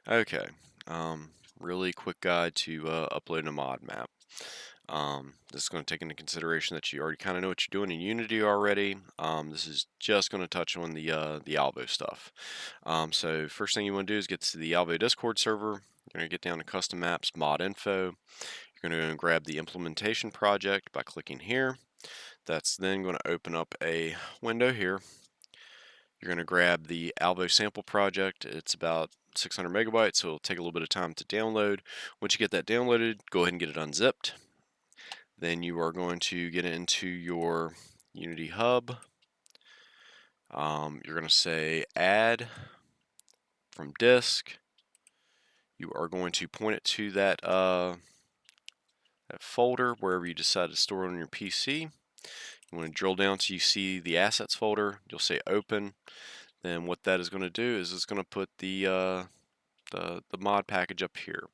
Okay, really quick guide to uploading a mod map. This is going to take into consideration that you already kind of know what you're doing in Unity already. This is just going to touch on the Alvo stuff. So first thing you want to do is get to the Alvo Discord server. You're going to get down to Custom Maps, Mod Info. You're going to grab the implementation project by clicking here. That's then going to open up a window here. You're going to grab the Alvo sample project. It's about 600 megabytes, so it'll take a little bit of time to download. Once you get that downloaded, go ahead and get it unzipped. Then you are going to get into your Unity Hub. You're going to say add from disk. You are going to point it to that folder wherever you decide to store it on your PC. You want to drill down till you see the assets folder. You'll say open. Then what that is going to do is it's going to put the mod package up here,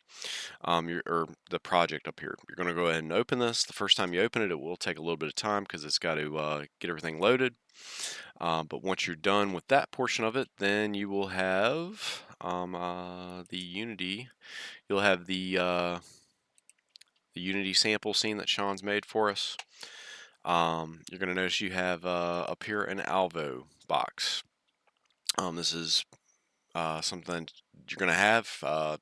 or the project up here. You're going to go ahead and open this. The first time you open it, it will take a little bit of time because it's got to get everything loaded. But once you're done with that portion of it, then you will have the Unity. You'll have the Unity sample scene that Sean's made for us. You're going to notice you have up here an Alvo box. This is something you're going to have. Uh,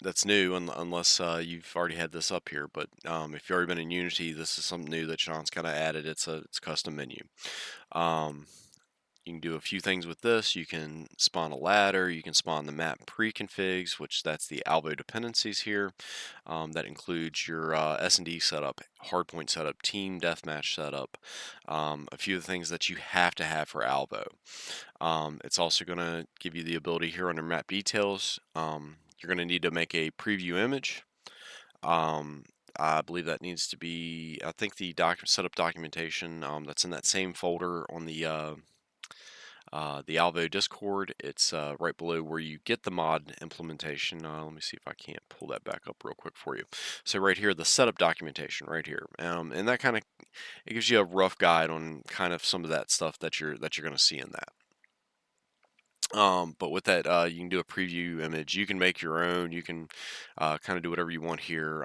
that's new unless you've already had this up here. But if you've already been in Unity, this is something new that Sean's kind of added. It's a custom menu. Um, you can do a few things with this. You can spawn a ladder. You can spawn the map pre-configs, which that's the Alvo dependencies here. That includes your S&D setup, hardpoint setup, team deathmatch setup, a few of the things that you have to have for Alvo. It's also going to give you the ability here under map details. You're going to need to make a preview image. I believe that needs to be, I think the setup documentation that's in that same folder on the Alvo Discord. It's right below where you get the mod implementation. Let me see if I can't pull that back up real quick for you. So right here, the setup documentation right here, and that kind of it gives you a rough guide on kind of some of that stuff that you're going to see in that. But with that, you can do a preview image. You can make your own. You can kind of do whatever you want here,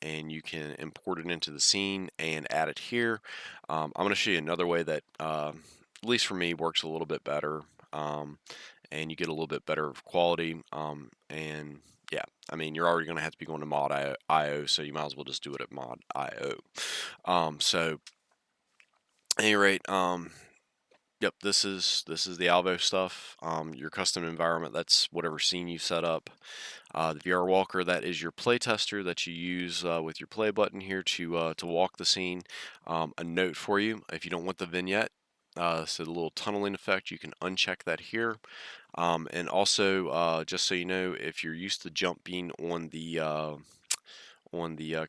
and you can import it into the scene and add it here. I'm going to show you another way that, at least for me, works a little bit better, and you get a little bit better quality. And yeah, I mean, you're already going to have to be going to mod.io, so you might as well just do it at mod.io. So, at any rate, yep, this is the Alvo stuff. Your custom environment, that's whatever scene you set up. The VR Walker, that is your playtester that you use with your play button here to walk the scene. A note for you, if you don't want the vignette, so the little tunneling effect, you can uncheck that here. And also, just so you know, if you're used to jump being on the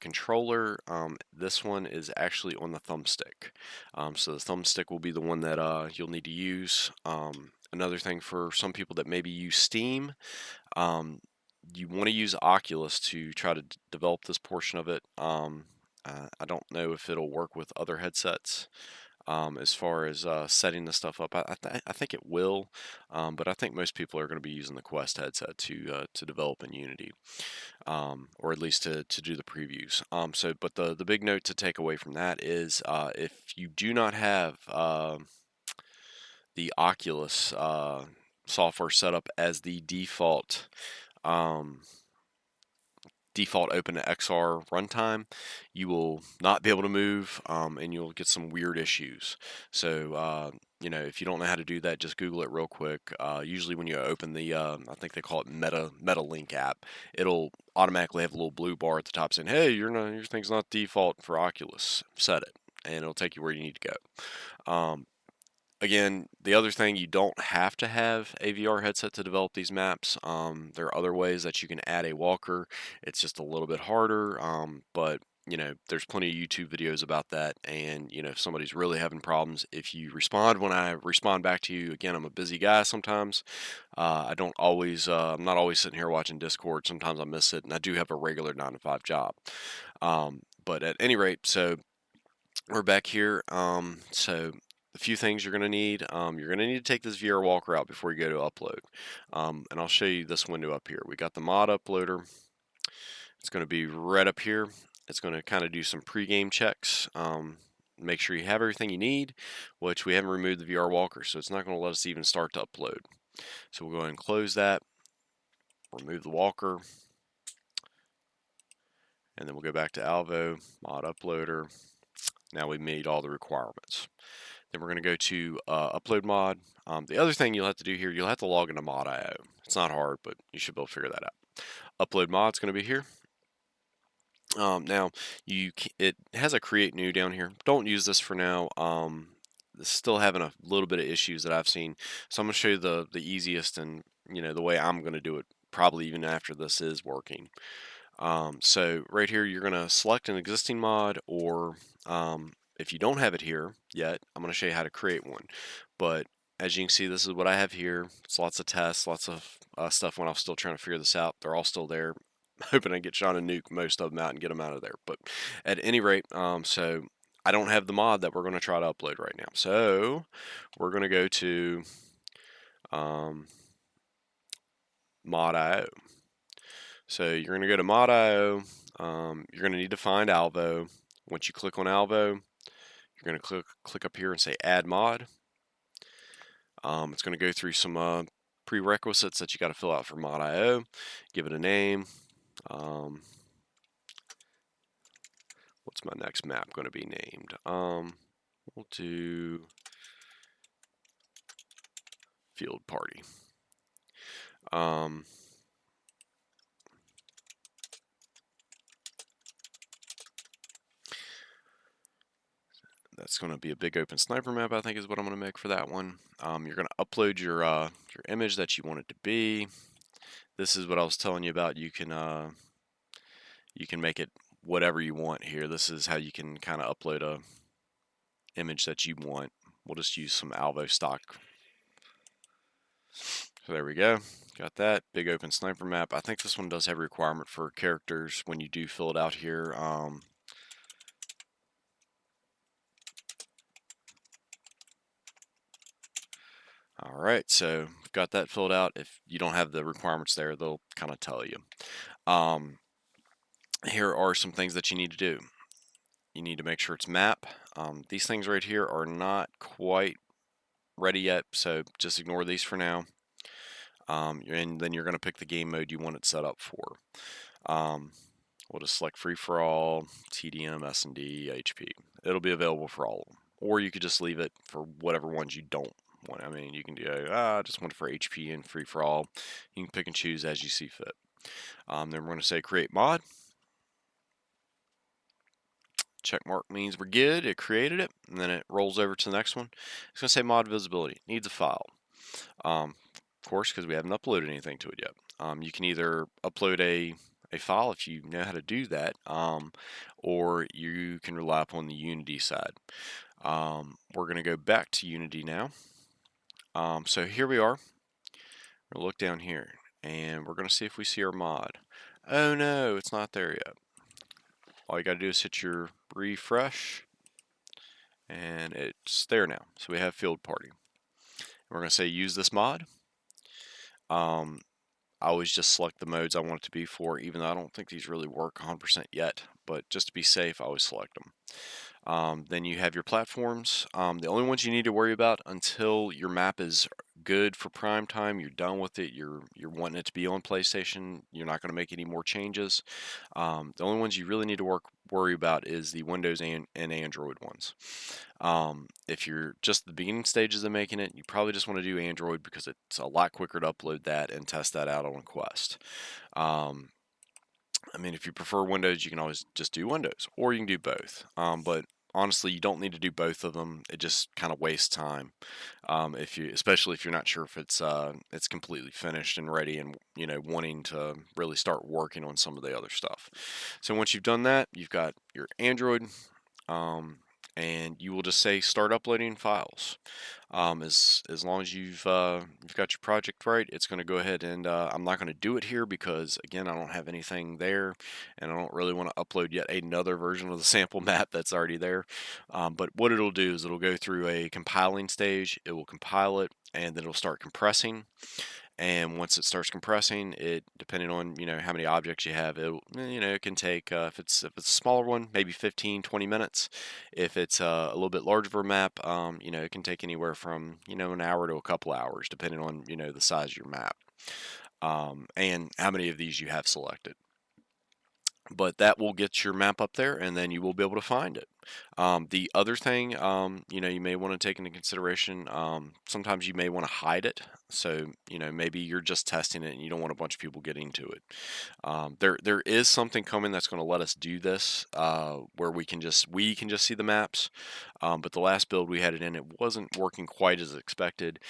controller, this one is actually on the thumbstick. So the thumbstick will be the one that you'll need to use. Another thing for some people that maybe use Steam, you want to use Oculus to try to develop this portion of it. I don't know if it'll work with other headsets. As far as setting this stuff up, I think it will, but I think most people are going to be using the Quest headset to develop in Unity, or at least to do the previews. But the big note to take away from that is if you do not have the Oculus software set up as the um, default OpenXR runtime, you will not be able to move, and you'll get some weird issues. So, if you don't know how to do that, just Google it real quick. Usually when you open the, I think they call it MetaLink app, it'll automatically have a little blue bar at the top saying, "Hey, your thing's not default for Oculus. Set it," and it'll take you where you need to go. Again, the other thing, you don't have to have a VR headset to develop these maps. There are other ways that you can add a walker. It's just a little bit harder, but there's plenty of YouTube videos about that. And if somebody's really having problems, if you respond when I respond back to you, again, I'm a busy guy sometimes. I don't always, I'm not always sitting here watching Discord. Sometimes I miss it, and I do have a regular 9 to 5 job. But at any rate, so we're back here. So a few things you're going to need. You're going to need to take this VR Walker out before you go to upload. And I'll show you this window up here. We got the mod uploader. It's going to be right up here. It's going to kind of do some pre-game checks. Make sure you have everything you need, which we haven't removed the VR Walker, so it's not going to let us even start to upload. So we'll go ahead and close that, remove the Walker, and then we'll go back to Alvo, mod uploader. Now we've made all the requirements. Then we're going to go to upload mod. The other thing you'll have to do here, you'll have to log into mod.io. It's not hard, but you should be able to figure that out. Upload mod's going to be here. Now it has a create new down here. Don't use this for now. It's still having a little bit of issues that I've seen. So I'm going to show you the easiest and the way I'm going to do it. Probably even after this is working. So right here, you're going to select an existing mod, or if you don't have it here yet, I'm going to show you how to create one. But as you can see, this is what I have here. It's lots of tests, lots of stuff when I was still trying to figure this out. They're all still there. Hoping I get Sean and nuke most of them out and get them out of there. But at any rate, so I don't have the mod that we're going to try to upload right now. So we're going to go to mod.io. So you're going to go to mod.io. You're going to need to find Alvo. Once you click on Alvo, you're going to click up here and say add mod. It's going to go through some prerequisites that you got to fill out for mod.io. Give it a name. What's my next map going to be named? We'll do Field Party. That's going to be a big open sniper map, I think is what I'm going to make for that one. You're going to upload your image that you want it to be. This is what I was telling you about. You can make it whatever you want here. This is how you can kind of upload a image that you want. We'll just use some Alvo stock. So there we go. Got that big open sniper map. I think this one does have a requirement for characters when you do fill it out here. All right, so got that filled out. If you don't have the requirements there, they'll kind of tell you. Here are some things that you need to do. You need to make sure it's map. These things right here are not quite ready yet, so just ignore these for now. And then you're going to pick the game mode you want it set up for. We'll just select free-for-all, TDM, S&D, HP. It'll be available for all of them. Or you could just leave it for whatever ones you don't want. I mean, you can do, I just want it for HP and free-for-all. You can pick and choose as you see fit. Then we're going to say create mod. Check mark means we're good. It created it, and then it rolls over to the next one. It's going to say mod visibility. Needs a file. Of course, because we haven't uploaded anything to it yet. You can either upload a file if you know how to do that, or you can rely upon the Unity side. We're going to go back to Unity now. So here we are. We'll look down here, and we're going to see if we see our mod. Oh no, it's not there yet. All you got to do is hit your refresh, and it's there now. So we have Field Party. We're going to say use this mod. I always just select the modes I want it to be for, even though I don't think these really work 100% yet, but just to be safe, I always select them. Then you have your platforms. The only ones you need to worry about until your map is good for prime time, you're done with it, you're wanting it to be on PlayStation, you're not going to make any more changes. The only ones you really need to worry about is the Windows and Android ones. If you're just the beginning stages of making it, you probably just want to do Android because it's a lot quicker to upload that and test that out on Quest. I mean, if you prefer Windows, you can always just do Windows, or you can do both. But honestly, you don't need to do both of them. It just kind of wastes time. Especially if you're not sure if it's completely finished and ready, and wanting to really start working on some of the other stuff. So once you've done that, you've got your Android. and you will just say start uploading files. As long as you've got your project right, it's going to go ahead and I'm not going to do it here because again I don't have anything there, and I don't really want to upload yet another version of the sample map that's already there. But what it'll do is it'll go through a compiling stage. It will compile it, and then it'll start compressing. And once it starts compressing, it depending on how many objects you have, it can take if it's a smaller one, maybe 15-20 minutes. If it's a little bit larger of a map, it can take anywhere from an hour to a couple hours, depending on the size of your map, and how many of these you have selected. But that will get your map up there, and then you will be able to find it. The other thing, you may want to take into consideration, sometimes you may want to hide it. So, maybe you're just testing it and you don't want a bunch of people getting to it. There is something coming that's going to let us do this, where we can just see the maps. But the last build we had it in, it wasn't working quite as expected.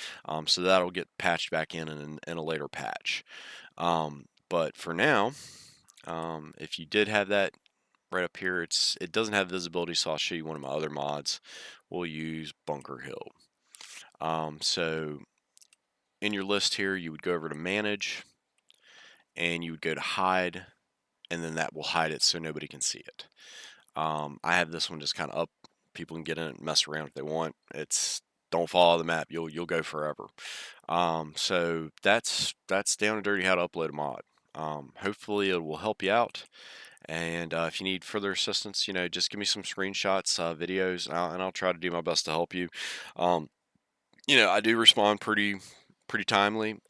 So that'll get patched back in a later patch. But for now, if you did have that right up here, it doesn't have visibility, so I'll show you one of my other mods. We'll use Bunker Hill. So in your list here, you would go over to Manage, and you would go to Hide, and then that will hide it so nobody can see it. I have this one just kind of up. People can get in it and mess around if they want. Don't follow the map. You'll go forever. So that's down and dirty how to upload a mod. Hopefully it will help you out. And if you need further assistance, just give me some screenshots, videos, and I'll try to do my best to help you. Um, I do respond pretty timely,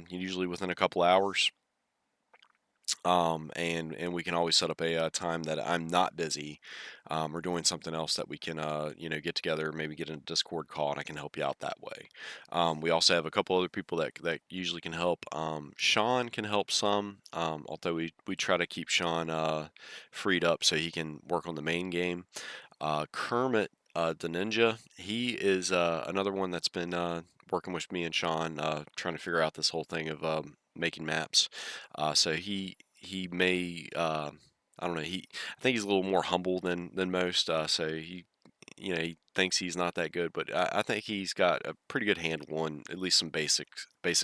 usually within a couple hours. And we can always set up a time that I'm not busy, or doing something else that we can get together, maybe get in a Discord call, and I can help you out that way. We also have a couple other people that usually can help. Sean can help some, although we try to keep Sean freed up so he can work on the main game. Kermit the Ninja, he is another one that's been working with me and Sean, trying to figure out this whole thing of making maps. So he may I don't know, I think he's a little more humble than most. So he thinks he's not that good, but I think he's got a pretty good handle on at least some basic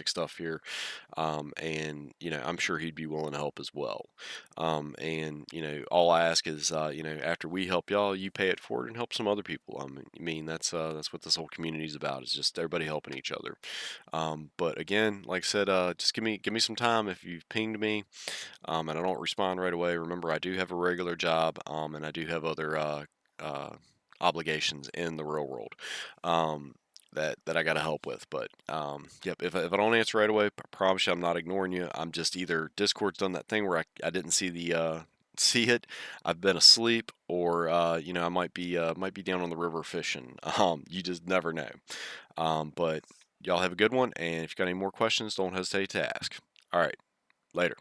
stuff here. And I'm sure he'd be willing to help as well. And all I ask is, after we help y'all, you pay it forward and help some other people. I mean, that's what this whole community is about. Is just everybody helping each other. But again, like I said, just give me some time if you've pinged me, and I don't respond right away. Remember, I do have a regular job, and I do have other uh, obligations in the real world, that I got to help with. But yep, if I don't answer right away, I promise you I'm not ignoring you. I'm just either Discord's done that thing where I didn't see it. I've been asleep, or I might be down on the river fishing. You just never know. But y'all have a good one, and if you got any more questions, don't hesitate to ask. All right, later.